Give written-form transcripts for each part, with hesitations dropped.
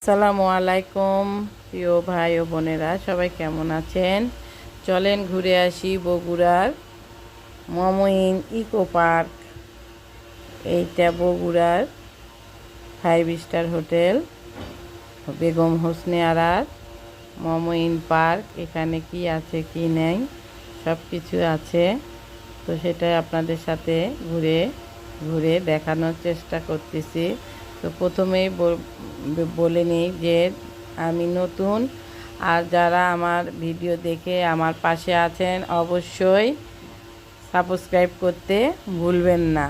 আসসালামু আলাইকুম প্রিয় ভাই ও বোনেরা, সবাই কেমন আছেন? চলেন ঘুরে আসি বগুড়ার মমইন ইকো পার্ক। এইটা বগুড়ার 5 star hotel Begum Hosne আরার মমইন park. এখানে কি আছে কি নেই সব কিছু আছে, তো সেটাই আপনাদের সাথে ঘুরে ঘুরে দেখানোর চেষ্টা করতেছি। তো প্রথমেই বলে নিই যে আমি নতুন, আর যারা আমার ভিডিও দেখে আমার পাশে আছেন অবশ্যই সাবস্ক্রাইব করতে ভুলবেন না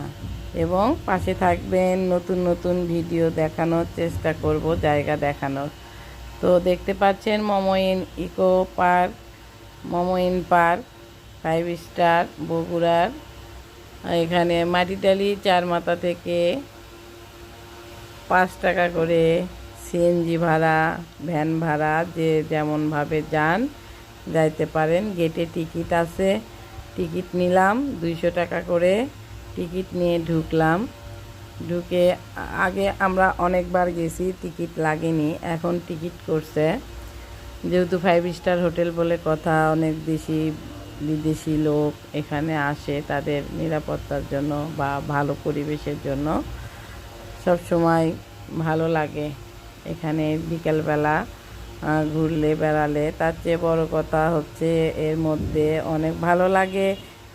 এবং পাশে থাকবেন। নতুন নতুন ভিডিও দেখানোর চেষ্টা করব, জায়গা দেখানোর। তো দেখতে পাচ্ছেন মমইন ইকো পার্ক, মমইন পার্ক 5 স্টার বগুড়ার। এখানে মাটিটালি 4 মাথা থেকে 5 টাকা করে সিএনজি ভাড়া, ভ্যান ভাড়া, যে যেমনভাবে যান যাইতে পারেন। গেটে টিকিট আছে, টিকিট নিলাম 200 টাকা করে। টিকিট নিয়ে ঢুকলাম। ঢুকে আগে আমরা অনেকবার গেছি, টিকিট লাগেনি, এখন টিকিট করছে। যেহেতু 5 স্টার হোটেল বলে কথা, অনেক দেশি বিদেশি লোক এখানে আসে তাদের নিরাপত্তার জন্য বা ভালো পরিবেশের জন্য। সব সময় ভালো লাগে এখানে বিকেলবেলা ঘুরলে বেড়ালে। তার চেয়ে বড় কথা হচ্ছে এর মধ্যে অনেক ভালো লাগে,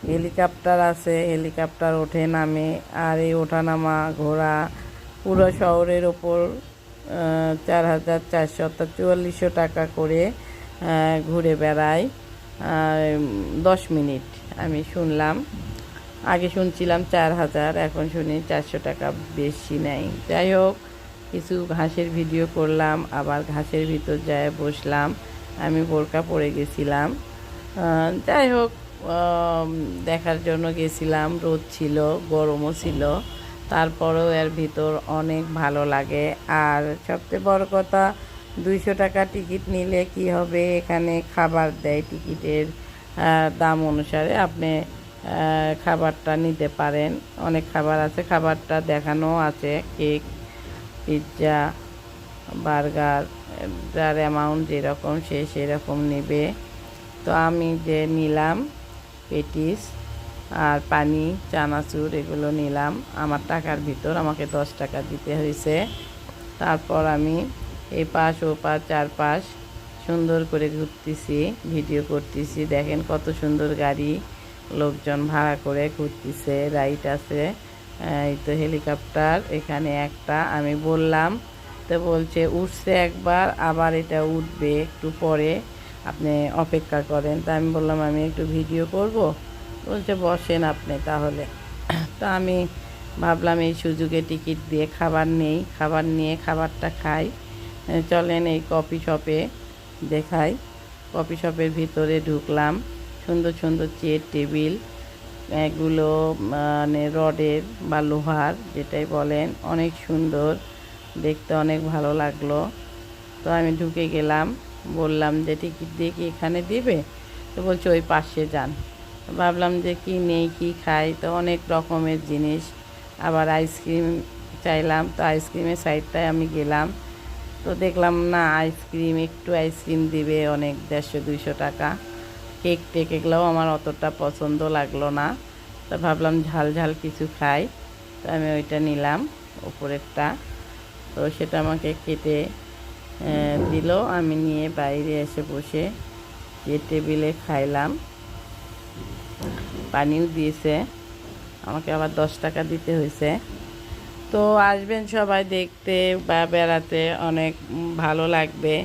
হেলিকপ্টার আছে, হেলিকপ্টার ওঠে নামে। আর এই ওঠানামা ঘোরা পুরো শহরের ওপর 4,400 অর্থাৎ 4400 টাকা করে ঘুরে বেড়ায় 10 মিনিট। আমি শুনলাম, আগে শুনছিলাম 4000, এখন শুনি 400 টাকা বেশি নেই। যাই হোক, কিছু ঘাসের ভিডিও করলাম, আবার ঘাসের ভিতর যায় বসলাম। আমি বোরকা পরে গেছিলাম। যাই হোক, দেখার জন্য গেছিলাম। রোদ ছিল, গরমও ছিল, তারপরেও এর ভিতর অনেক ভালো লাগে। আর সবচেয়ে বড় কথা, 200 টাকা টিকিট নিলে কি হবে, এখানে খাবার দেয় টিকিটের দাম অনুসারে। আপনি খাবারটা নিতে পারেন, অনেক খাবার আছে, খাবারটা দেখানো আছে। কেক, পিৎজা, বার্গার, যার অ্যামাউন্ট যেরকম সে সেরকম নেবে। তো আমি যে নিলাম পেটিস আর পানি, চানাচুর, এগুলো নিলাম। আমার টাকার ভিতর আমাকে 10 টাকা দিতে হয়েছে। তারপর আমি এই পাশ ও পাশ চারপাশ সুন্দর করে ঘুরতেছি, ভিডিও করতেছি। দেখেন কত সুন্দর গাড়ি, লোকজন ভাড়া করে ঘুরতেছে, রাইড আছে। এই তো হেলিকপ্টার এখানে একটা, আমি বললাম, তো বলছে উঠছে একবার, আবার এটা উঠবে একটু পরে, আপনি অপেক্ষা করেন। তা আমি বললাম আমি একটু ভিডিও করব। বলছে বসেন আপনি তাহলে। তো আমি ভাবলাম এই সুযোগে টিকিট দিয়ে খাবার নেই, খাবার নিয়ে খাবারটা খাই। চলেন এই কফি শপে দেখাই। কফি শপের ভিতরে ঢুকলাম। সুন্দর সুন্দর চেয়ার টেবিল, এগুলো মানে রডের বা লোহার যেটাই বলেন, অনেক সুন্দর দেখতে, অনেক ভালো লাগলো। তো আমি ঢুকে গেলাম, বললাম যে টিকিট দিয়ে কি এখানে দিবে? তো বলছে ওই পাশে যান। ভাবলাম যে কি নেই কি খাই, তো অনেক রকমের জিনিস। আবার আইসক্রিম চাইলাম, তো আইসক্রিমের সাইডটায় আমি গেলাম, তো দেখলাম না আইসক্রিম, একটু আইসক্রিম দিবে অনেক 150-200 টাকা। কেক টেক এগুলোও আমার অতটা পছন্দ লাগলো না। তো ভাবলাম ঝাল ঝাল কিছু খাই, তো আমি ওইটা নিলাম উপরেরটা। তো সেটা আমাকে কেটে দিল, আমি নিয়ে বাইরে এসে বসে যে টেবিলে খাইলাম। পানিও দিয়েছে, আমাকে আবার 10 টাকা দিতে হয়েছে। তো আসবেন সবাই দেখতে বা বেড়াতে, অনেক ভালো লাগবে।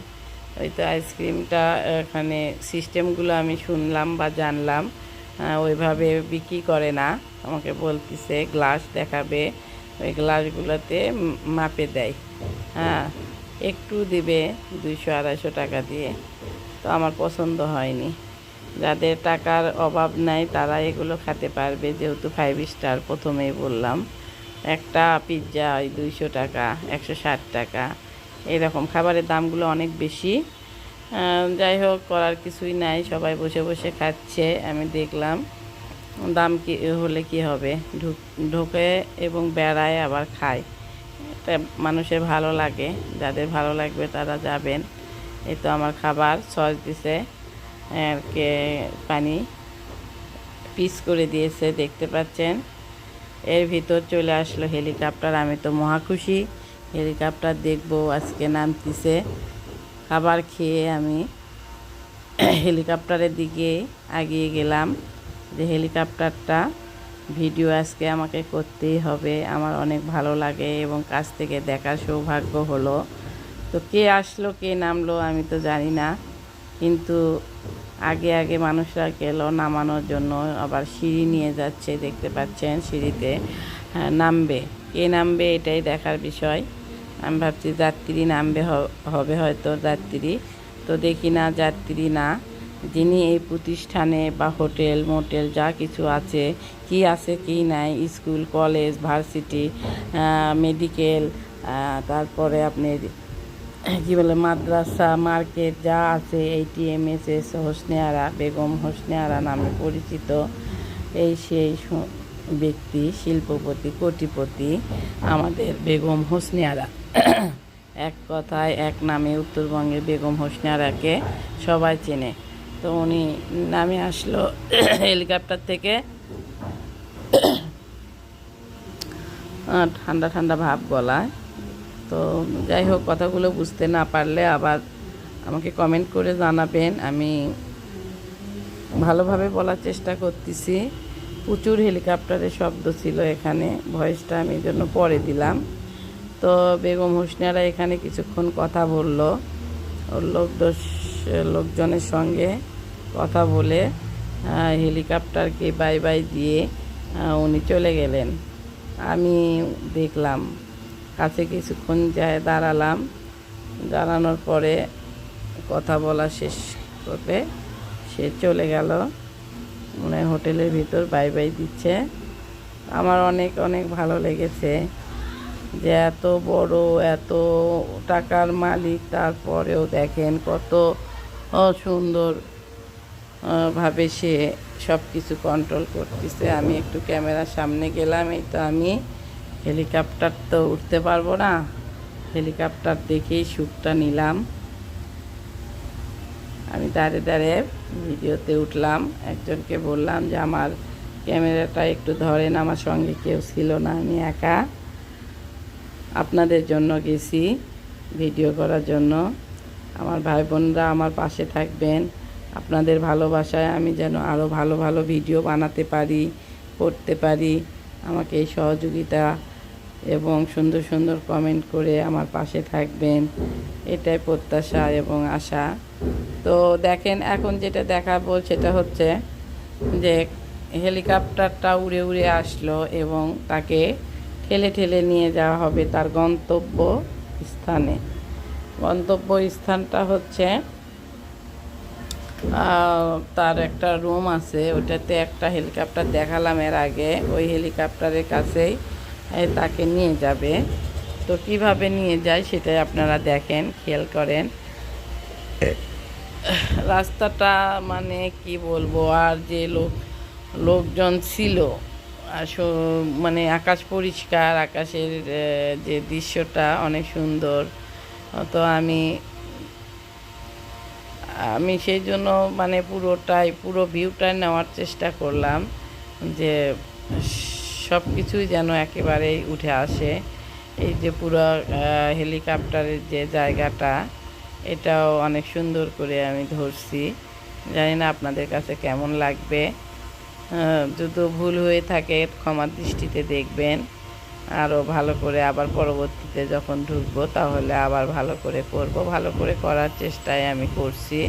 ওই তো আইসক্রিমটা এখানে সিস্টেমগুলো আমি শুনলাম বা জানলাম, ওইভাবে বিক্রি করে না। আমাকে বলতেছে গ্লাস দেখাবে, ওই গ্লাসগুলোতে মাপে দেয়। হ্যাঁ, একটু দিবে 200-250 টাকা দিয়ে। তো আমার পছন্দ হয়নি। যাদের টাকার অভাব নাই তারা এগুলো খেতে পারবে, যেহেতু 5 স্টার। প্রথমেই বললাম, একটা পিৎজা ওই 200 টাকা, 160 টাকা, এরকম খাবারের দামগুলো অনেক বেশি। যাই হোক, করার কিছুই নাই, সবাই বসে বসে খাচ্ছে। আমি দেখলাম দাম কি হলে কি হবে, ঢোকে এবং বেড়ায় আবার খায়, এটা মানুষের ভালো লাগে, যাদের ভালো লাগবে তারা যাবেন। এই তো আমার খাবার সস দিছে, কে পানি পিস করে দিয়েছে দেখতে পাচ্ছেন। এর ভিতর চলে আসলো হেলিকপ্টার। আমি তো মহা খুশি, হেলিকপ্টার দেখবো আজকে নামতিছে। খাবার খেয়ে আমি হেলিকপ্টারের দিকে এগিয়ে গেলাম, যে হেলিকপ্টারটা ভিডিও আজকে আমাকে করতেই হবে, আমার অনেক ভালো লাগে এবং কাছ থেকে দেখার সৌভাগ্য হলো। তো কে আসলো কে নামলো আমি তো জানি না, কিন্তু আগে আগে মানুষরা গেল নামানোর জন্য। আবার সিঁড়ি নিয়ে যাচ্ছে দেখতে পাচ্ছেন, সিঁড়িতে নামবে। কে নামবে এটাই দেখার বিষয়। আমি ভাবছি যাত্রী নামবে, হবে হয়তো যাত্রী, তো দেখি না যাত্রী না। যিনি এই প্রতিষ্ঠানে বা হোটেল মোটেল যা কিছু আছে, কি আছে কি নাই, স্কুল কলেজ ভার্সিটি মেডিকেল, তারপরে আপনি কী বলে মাদ্রাসা মার্কেট যা আছে, ATMSS হোসনে আরা, বেগম হোসনে আরা নামে পরিচিত এই সেই ব্যক্তি, শিল্পপতি কোটিপতি আমাদের বেগম হোসনে আরা। এক কথায় এক নামে উত্তরবঙ্গের বেগম হোসনে আরাকে সবাই চেনে। তো উনি নামে আসলো হেলিকপ্টার থেকে, ঠান্ডা ঠান্ডা ভাব গলায়। তো যাই হোক, কথাগুলো বুঝতে না পারলে আবার আমাকে কমেন্ট করে জানাবেন, আমি ভালোভাবে বলার চেষ্টা করতেছি। প্রচুর হেলিকপ্টারের শব্দ ছিল এখানে, ভয়েসটা আমি জন্য পরে দিলাম। তো বেগম হোসনে আরা এখানে কিছুক্ষণ কথা বলল, ওর লোকজনের সঙ্গে কথা বলে হেলিকপ্টারকে বাই বাই দিয়ে উনি চলে গেলেন। আমি দেখলাম, কাছে কিছুক্ষণ যায় দাঁড়ালাম, দাঁড়ানোর পরে কথা বলা শেষ করে সে চলে গেল, মানে হোটেলের ভিতর বাই বাই দিচ্ছে। আমার অনেক অনেক ভালো লেগেছে যে এত বড় এত টাকার মালিক, তারপরেও দেখেন কত সুন্দর ভাবে সে সব কিছু কন্ট্রোল করতেছে। আমি একটু ক্যামেরার সামনে গেলাম, এই তো আমি হেলিকপ্টার তো উঠতে পারবো না, হেলিকপ্টার দেখেই শ্যুটটা নিলাম। আমি দাঁড়িয়ে দাঁড়িয়ে ভিডিওতে উঠলাম, একজনকে বললাম যে আমার ক্যামেরাটা একটু ধরেন, আমার সঙ্গে কেউ ছিল না, আমি একা আপনাদের জন্য গেছি ভিডিও করার জন্য। আমার ভাই বোনরা আমার পাশে থাকবেন, আপনাদের ভালোবাসায় আমি যেন আরও ভালো ভালো ভিডিও বানাতে পারি, করতে পারি। আমাকে এই সহযোগিতা এবং সুন্দর সুন্দর কমেন্ট করে আমার পাশে থাকবেন, এটাই প্রত্যাশা এবং আশা। তো দেখেন, এখন যেটা দেখাবো সেটা হচ্ছে যে হেলিকপ্টারটা উড়ে উড়ে আসলো এবং তাকে ঠেলে ঠেলে নিয়ে যাওয়া হবে তার গন্তব্য স্থানে। গন্তব্য স্থানটা হচ্ছে তার একটা রুম আছে, ওটাতে একটা হেলিকপ্টার দেখালাম এর আগে, ওই হেলিকপ্টারের কাছেই তাকে নিয়ে যাবে। তো কিভাবে নিয়ে যায় সেটাই আপনারা দেখেন, খেয়াল করেন। রাস্তাটা মানে কি বলবো, আর যে লোকজন ছিল, মানে আকাশ পরিষ্কার, আকাশের যে দৃশ্যটা অনেক সুন্দর। তো আমি সেই জন্য মানে পুরো ভিউটা নেওয়ার চেষ্টা করলাম, যে সব কিছুই যেন একেবারেই উঠে আসে। এই যে পুরো হেলিকপ্টারের যে জায়গাটা, এটাও অনেক সুন্দর করে আমি ধরছি। জানি না আপনাদের কাছে কেমন লাগবে, যদি ভুল হয়ে থাকে ক্ষমার দৃষ্টিতে দেখবেন। আরও ভালো করে আবার পরবর্তীতে যখন ঢুকবো তাহলে আবার ভালো করে করব, ভালো করে করার চেষ্টায় আমি করছি।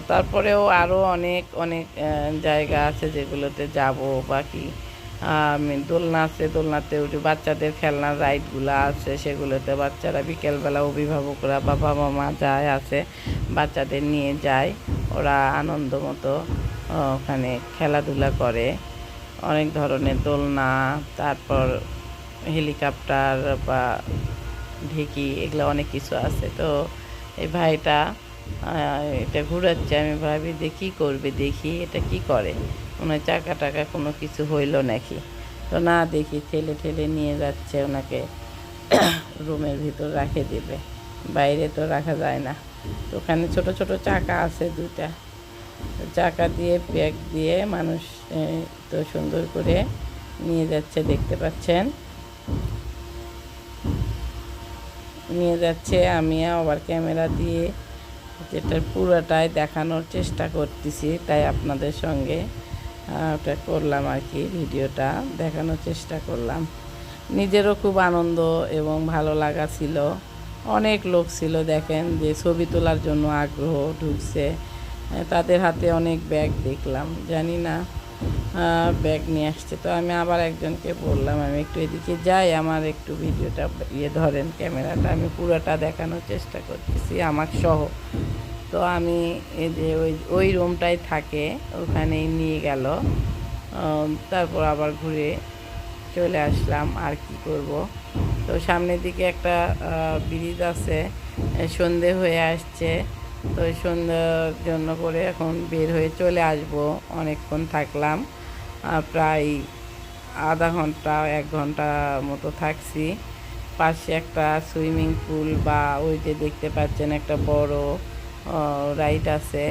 তারপরেও আরও অনেক অনেক জায়গা আছে যেগুলোতে যাব বাকি। আমি দোলনা আছে, দোলনাতে উঠে বাচ্চাদের খেলনার রাইডগুলো আছে, সেগুলোতে বাচ্চারা বিকেলবেলা অভিভাবকরা বাবা মা যায় আছে, বাচ্চাদের নিয়ে যায়, ওরা আনন্দ মতো ওখানে খেলাধুলা করে। অনেক ধরনের দোলনা, তারপর হেলিকপ্টার বা ঢেকি, এগুলো অনেক কিছু আছে। তো এই ভাইটা এটা ঘুরাচ্ছে, আমি ভাবি যে কী করবে, দেখি এটা কি করে, মনে হয় চাকা টাকা কোনো কিছু হইল নাকি। তো না, দেখি ঠেলে ঠেলে নিয়ে যাচ্ছে ওনাকে রুমের ভিতর রাখে দেবে, বাইরে তো রাখা যায় না। তো ওখানে ছোট ছোট চাকা আছে দুইটা, চাকা দিয়ে ব্যাগ দিয়ে মানুষ তো সুন্দর করে নিয়ে যাচ্ছে, দেখতে পাচ্ছেন নিয়ে যাচ্ছে। আমি আবার ক্যামেরা দিয়ে যেটা পুরোটাই দেখানোর চেষ্টা করতেছি, তাই আপনাদের সঙ্গে ওটা করলাম আর কি, ভিডিওটা দেখানোর চেষ্টা করলাম। নিজেরও খুব আনন্দ এবং ভালো লাগা ছিল। অনেক লোক ছিল, দেখেন যে ছবি তোলার জন্য আগ্রহ ঢুকছে। তাদের হাতে অনেক ব্যাগ দেখলাম, জানি না ব্যাগ নিয়ে আসছে। তো আমি আবার একজনকে বললাম আমি একটু এদিকে যাই, আমার একটু ভিডিওটা ধরেন, ক্যামেরাটা আমি পুরোটা দেখানোর চেষ্টা করতেছি আমার সহ। তো আমি এই যে ওই রুমটাই থাকে, ওখানেই নিয়ে গেল। তারপর আবার ঘুরে চলে আসলাম, আর কি করব। তো সামনের দিকে একটা ব্রিজ আছে, সন্ধে হয়ে আসছে। তো ওই সন্ধ্যার জন্য করে এখন বের হয়ে চলে আসব। অনেকক্ষণ থাকলাম, প্রায় আধা ঘন্টা 1 ঘন্টা মতো থাকছি। পাশে একটা সুইমিং পুল বা ওই যে দেখতে পাচ্ছেন একটা বড় রাইড আছে,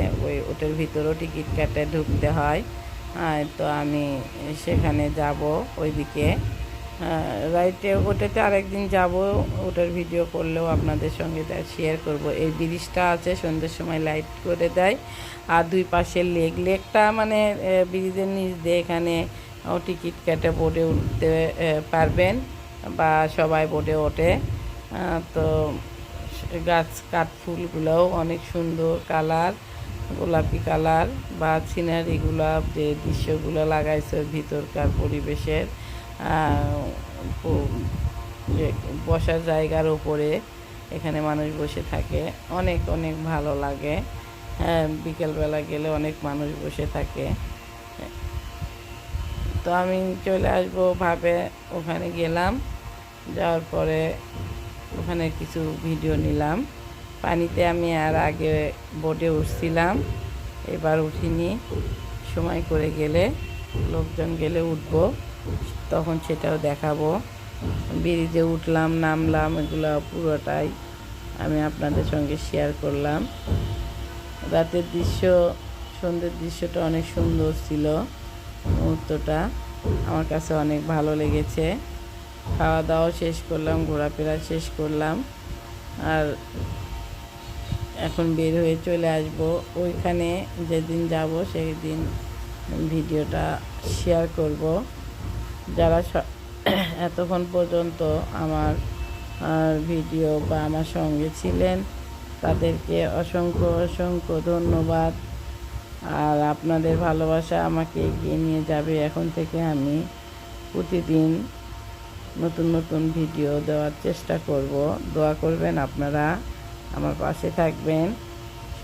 ওটার ভিতরেও টিকিট কেটে ঢুকতে হয়। তো আমি সেখানে যাব ওইদিকে রাইটে, ওটাতে আরেকদিন যাব, ওটার ভিডিও করলেও আপনাদের সঙ্গে শেয়ার করব। এই ব্রিজটা আছে, সন্ধ্যের সময় লাইট করে দেয়, আর দুই পাশে লেকটা মানে ব্রিজের নিচ দিয়ে এখানে টিকিট কেটে বোটে উঠতে পারবেন, বা সবাই বোটে ওঠে। তো গাছ কাঠফুলগুলোও অনেক সুন্দর কালার, গোলাপি কালার, বা সিনারিগুলো যে দৃশ্যগুলো লাগাইছে ভিতরকার পরিবেশের, যে বসার জায়গার উপরে এখানে মানুষ বসে থাকে, অনেক অনেক ভালো লাগে। হ্যাঁ, বিকেলবেলা গেলে অনেক মানুষ বসে থাকে। তো আমি চলে আসবো ভাবে ওখানে গেলাম, যাওয়ার পরে ওখানে কিছু ভিডিও নিলাম। পানিতে আমি আর আগে বোটে উঠছিলাম, এবার উঠিনি, সময় করে গেলে, লোকজন গেলে উঠবো, তখন সেটাও দেখাবো। ব্রিজে উঠলাম নামলাম, এগুলো পুরোটাই আমি আপনাদের সঙ্গে শেয়ার করলাম। রাতের দৃশ্য, সন্ধ্যের দৃশ্যটা অনেক সুন্দর ছিল, মুহূর্তটা আমার কাছে অনেক ভালো লেগেছে। খাওয়া দাওয়া শেষ করলাম, ঘোরাফেরা শেষ করলাম, আর এখন বের হয়ে চলে আসব। ওইখানে যেদিন যাব সেই দিন ভিডিওটা শেয়ার করব। যারা এতক্ষণ পর্যন্ত আমার ভিডিও বা আমার সঙ্গে ছিলেন, তাদেরকে অসংখ্য অসংখ্য ধন্যবাদ। আর আপনাদের ভালোবাসা আমাকে এগিয়ে নিয়ে যাবে। এখন থেকে আমি প্রতিদিন নতুন নতুন ভিডিও দেওয়ার চেষ্টা করব। দোয়া করবেন, আপনারা আমার পাশে থাকবেন।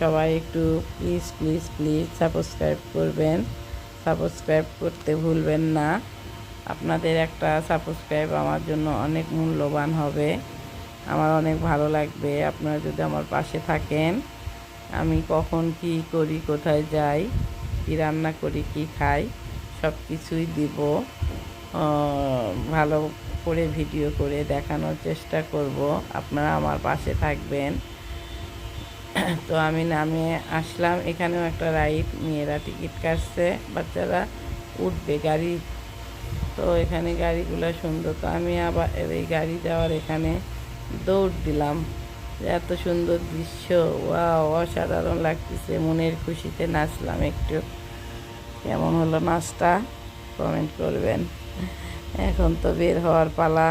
সবাই একটু প্লিজ প্লিজ প্লিজ সাবস্ক্রাইব করবেন, সাবস্ক্রাইব করতে ভুলবেন না। আপনাদের একটা সাবস্ক্রাইব আমার জন্য অনেক মূল্যবান হবে, আমার অনেক ভালো লাগবে আপনারা যদি আমার পাশে থাকেন। আমি কখন কি করি, কোথায় যাই, কি রান্না করি, কি খাই, সব কিছুই দিব, ভালো করে ভিডিও করে দেখানোর চেষ্টা করব। আপনারা আমার পাশে থাকবেন। তো আমি নামে আসলাম, এখানেও একটা রাইড, মেয়েরা টিকিট কাটছে, বাচ্চারা উঠবে গাড়ি। তো এখানে গাড়িগুলো সুন্দর, তো আমি আবার এই গাড়ি যাওয়ার এখানে দৌড় দিলাম। এত সুন্দর দৃশ্য, ওয়াও, অসাধারণ লাগতেছে, মনের খুশিতে নাচলাম একটু। কেমন হলো নাচটা কমেন্ট করবেন। এখন তো বের হওয়ার পালা,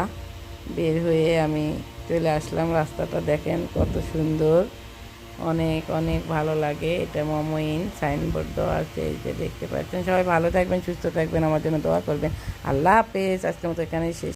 বের হয়ে আমি চলে আসলাম। রাস্তাটা দেখেন কত সুন্দর, অনেক অনেক ভালো লাগে। এটা মমইন সাইনবোর্ড দেওয়া আছে, এই যে দেখতে পাচ্ছেন। সবাই ভালো থাকবেন, সুস্থ থাকবেন, আমার জন্য দোয়া করবেন। আল্লাহ হাফেজ। আজকের মতো এখানেই শেষ।